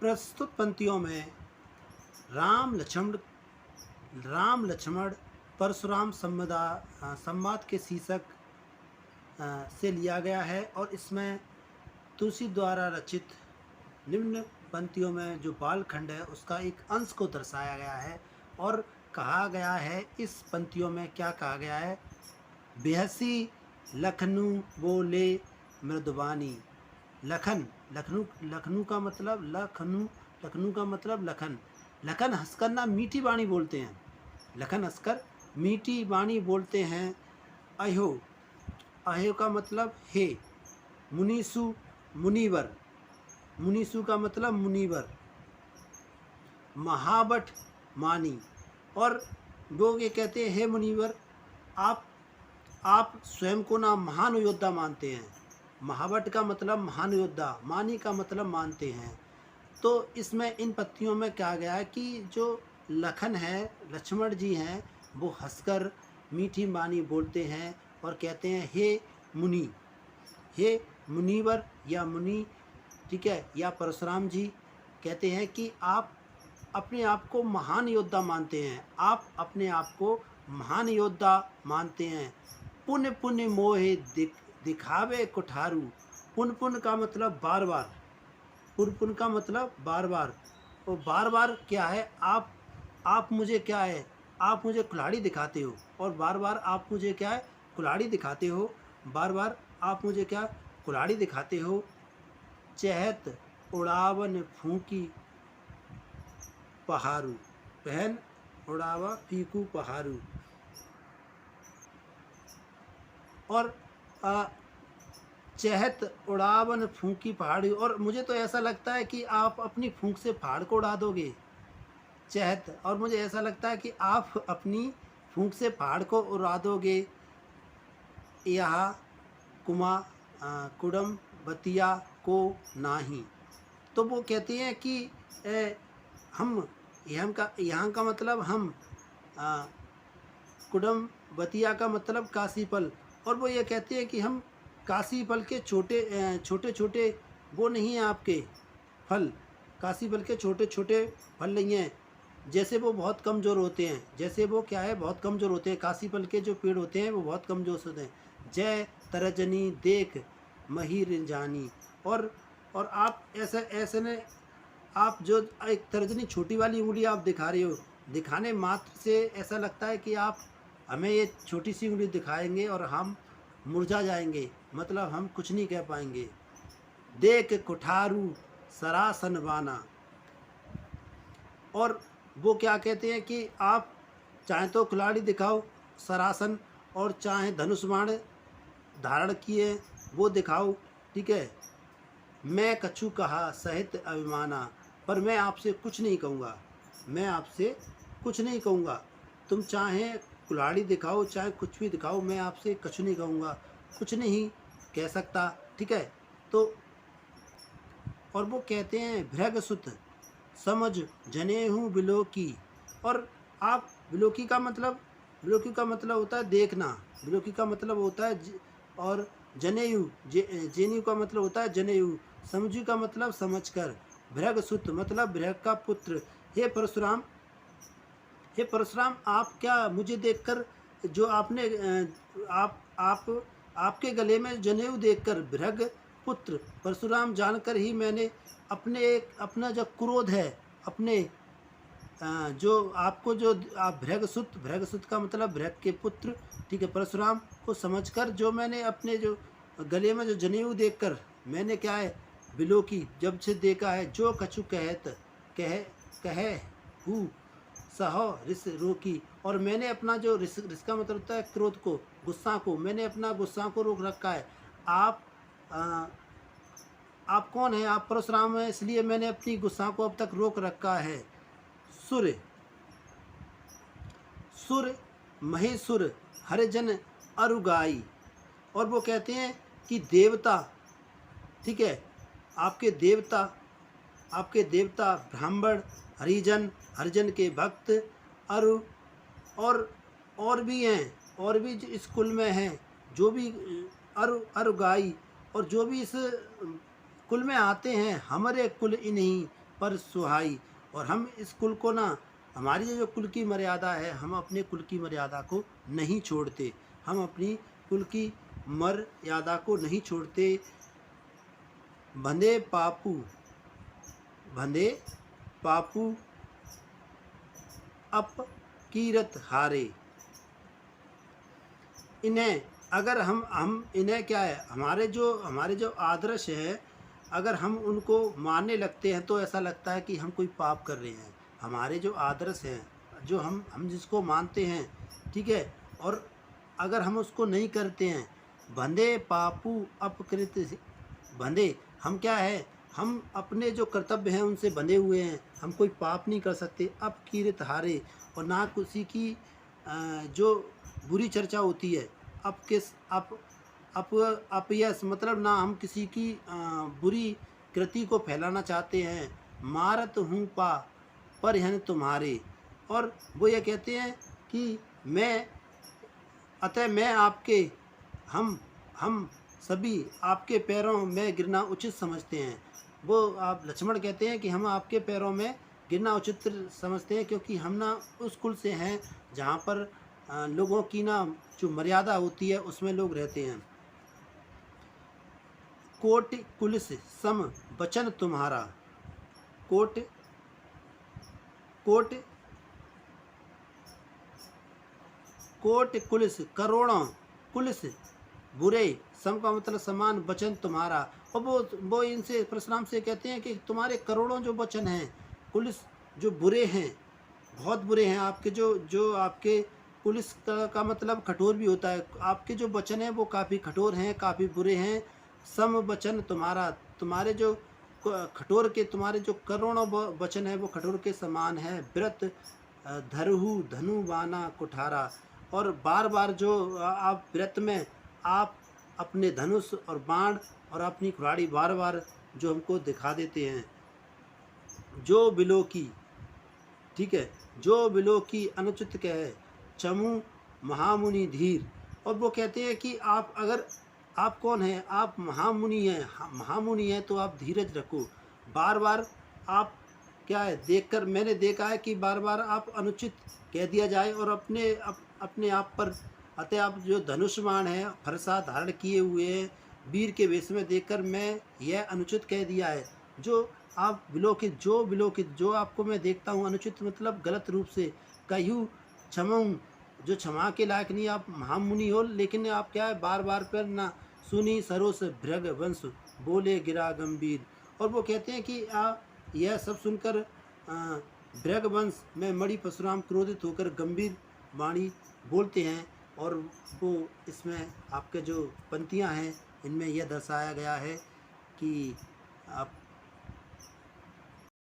प्रस्तुत पंक्तियों में राम लक्ष्मण राम लक्ष्मण परशुराम संवाद के शीर्षक से लिया गया है और इसमें तुलसी द्वारा रचित निम्न पंक्तियों में जो बालखंड है उसका एक अंश को दर्शाया गया है और कहा गया है। इस पंक्तियों में क्या कहा गया है? बेहसी लखनऊ बोले मृदुबानी। लखन लखनऊ लखनऊ का मतलब लखनऊ का मतलब लखन। लखन हंसकर ना मीठी वाणी बोलते हैं। लखन हंसकर मीठी वाणी बोलते हैं। अहो अहो का मतलब हे। मुनीसु मुनिवर। मुनीसु का मतलब मुनिवर। महाबट मानी। और वो ये कहते हैं, हे मुनिवर, आप स्वयं को ना महान योद्धा मानते हैं। महाबट का मतलब महान योद्धा, मानी का मतलब मानते हैं। तो इसमें इन पत्तियों में कहा गया है कि जो लखन है, लक्ष्मण जी हैं, वो हंसकर मीठी वाणी बोलते हैं और कहते हैं, हे मुनि, हे मुनिवर या मुनि, ठीक है, या परशुराम जी कहते हैं कि आप अपने आप को महान योद्धा मानते हैं। आप अपने आप को महान योद्धा मानते हैं। पुण्य पुण्य मोहे दिखावे कुठारू। पुण्य पुण्य का मतलब बार बार। पुण्य पुण्य का मतलब बार बार। और बार बार क्या है? आप मुझे क्या है? आप मुझे कुल्हाड़ी दिखाते हो और बार बार आप मुझे क्या है? कुल्हाड़ी दिखाते हो। बार बार आप मुझे क्या? कुल्हाड़ी दिखाते हो। चहत उड़ावन फूकी पहाड़ू। पहन उड़ावा फीकू पहाड़ू। और चहत उड़ावन फूकी पहाड़ी। और मुझे तो ऐसा लगता है कि आप अपनी फूंक से पहाड़ को उड़ा दोगे। चहत, और मुझे ऐसा लगता है कि आप अपनी फूंक से पहाड़ को उड़ा दोगे। यहाँ कुडम बतिया को नाही। तो वो कहते हैं कि हम यहाँ का मतलब हम, कुडम बतिया का मतलब काशीफल। और वो ये कहते हैं कि हम काशीफल के छोटे छोटे वो नहीं हैं आपके फल। काशीफल के छोटे छोटे फल नहीं हैं। जैसे वो बहुत कमज़ोर होते हैं, जैसे वो क्या है, बहुत कमज़ोर होते हैं। काशीफल के जो पेड़ होते हैं वो बहुत कमज़ोर होते हैं। जय तरजनी देख महीर जानी। और आप ऐसे ने आप जो एक तर्जनी छोटी वाली उंगली आप दिखा रहे हो, दिखाने मात्र से ऐसा लगता है कि आप हमें ये छोटी सी उंगली दिखाएंगे और हम मुरझा जाएंगे, मतलब हम कुछ नहीं कह पाएंगे। देख कुठारू सरासन बाना। और वो क्या कहते हैं कि आप चाहे तो कुल्हाड़ी दिखाओ सरासन, और चाहे धनुष बाण धारण किए वो दिखाओ, ठीक है। मैं कछु कहा सहित अभिमाना। पर मैं आपसे कुछ नहीं कहूँगा। मैं आपसे कुछ नहीं कहूँगा। तुम चाहे कुल्हाड़ी दिखाओ चाहे कुछ भी दिखाओ, मैं आपसे कुछ नहीं कहूँगा, कुछ नहीं कह सकता, ठीक है। तो और वो कहते हैं भृगसुत समझ जनेहू बिलोकी। और आप बिलोकी का मतलब होता है देखना। बिलोकी का मतलब होता है और जनेयू जेनेयू का मतलब होता है जनेयू। समझू का मतलब समझकर। भृगसुत मतलब भृग का पुत्र। हे परशुराम, हे परशुराम, आप क्या मुझे देखकर जो आपने आपके गले में जनेऊ देखकर भृग पुत्र परशुराम जानकर ही मैंने अपना जो क्रोध है, अपने जो आपको जो आप भृगसुत का मतलब भृग के पुत्र, ठीक है, परशुराम को समझकर जो मैंने अपने जो गले में जो जनेऊ देखकर मैंने क्या है बिलोकी जब से देखा है। जो कछु कहे हूँ सहो रिस रोकी। और मैंने अपना जो रिस का मतलब होता है क्रोध को, गुस्सा को, मैंने अपना गुस्सा को रोक रखा है। आप कौन है? आप परशुराम हैं, इसलिए मैंने अपनी गुस्सा को अब तक रोक रखा है। सुर महेशुर हरिजन अरुगाई। और वो कहते हैं कि देवता, ठीक है, आपके देवता ब्राह्मण हरिजन के भक्त अरु और भी हैं, और भी जो इस कुल में हैं, जो भी अरुगाई, और जो भी इस कुल में आते हैं, हमारे कुल इन्हीं पर सुहाई। और हम इस कुल को ना, हमारी जो कुल की मर्यादा है, हम अपने कुल की मर्यादा को नहीं छोड़ते, हम अपनी कुल की मर्यादा को नहीं छोड़ते। भंदे पापू, भंदे पापू अप कीरत हारे। इन्हें अगर हम इन्हें क्या है, हमारे जो आदर्श है, अगर हम उनको मानने लगते हैं तो ऐसा लगता है कि हम कोई पाप कर रहे हैं। हमारे जो आदर्श हैं, जो हम जिसको मानते हैं, ठीक है, और अगर हम उसको नहीं करते हैं, बंधे पापू अपकृत, बंधे हम क्या है, हम अपने जो कर्तव्य हैं उनसे बंधे हुए हैं, हम कोई पाप नहीं कर सकते। अपकीर्त हारे, और ना किसी की जो बुरी चर्चा होती है, अपयश मतलब ना हम किसी की बुरी कृति को फैलाना चाहते हैं। मारत हूँ पा पर हन तुम्हारे, और वो ये कहते हैं कि मैं आपके, हम सभी आपके पैरों में गिरना उचित समझते हैं। वो आप लक्ष्मण कहते हैं कि हम आपके पैरों में गिरना उचित समझते हैं, क्योंकि हम ना उस कुल से हैं जहाँ पर लोगों की ना जो मर्यादा होती है उसमें लोग रहते हैं। कोट कुलिस सम वचन तुम्हारा, कोट कोट कोट कुलिस करोड़ों, कुलिस बुरे, सम का मतलब समान, वचन तुम्हारा। और वो इनसे परशुराम से कहते हैं कि तुम्हारे करोड़ों जो वचन हैं, कुलिस जो बुरे हैं, बहुत बुरे हैं आपके, जो आपके पुलिस का मतलब कठोर भी होता है। आपके जो वचन हैं वो काफ़ी कठोर हैं, काफ़ी बुरे हैं। सम वचन तुम्हारा, तुम्हारे जो कठोर के, तुम्हारे जो करोड़ों वचन है वो कठोर के समान है। व्रत धरहु धनु बाना कुठारा, और बार बार जो आप व्रत में आप अपने धनुष और बाण और अपनी कुल्हाड़ी बार बार जो हमको दिखा देते हैं। जो बिलो की, ठीक है, जो बिलो की अनुचित कहे चमू महामुनि धीर। और वो कहते हैं कि आप अगर, आप कौन हैं, आप महामुनि हैं, महामुनि हैं तो आप धीरज रखो। बार बार आप क्या है, देखकर मैंने देखा है कि बार बार आप अनुचित कह दिया जाए और अपने आप पर, अतः आप जो धनुष्मान है फरसा धारण किए हुए हैं, वीर के वेश में देखकर मैं यह अनुचित कह दिया है। जो आप विलोकित, जो आपको मैं देखता हूँ अनुचित मतलब गलत रूप से, कह्यू क्षमाऊँ, जो क्षमा के लायक नहीं, आप महामुनि हो, लेकिन आप क्या है बार बार पर ना सुनी सरोस भृग वंश बोले गिरा गंभीर। और वो कहते हैं कि यह सब सुनकर भृग वंश में मणि परशुराम क्रोधित होकर गंभीर वाणी बोलते हैं। और वो इसमें आपके जो पंक्तियां हैं इनमें यह दर्शाया गया है कि आप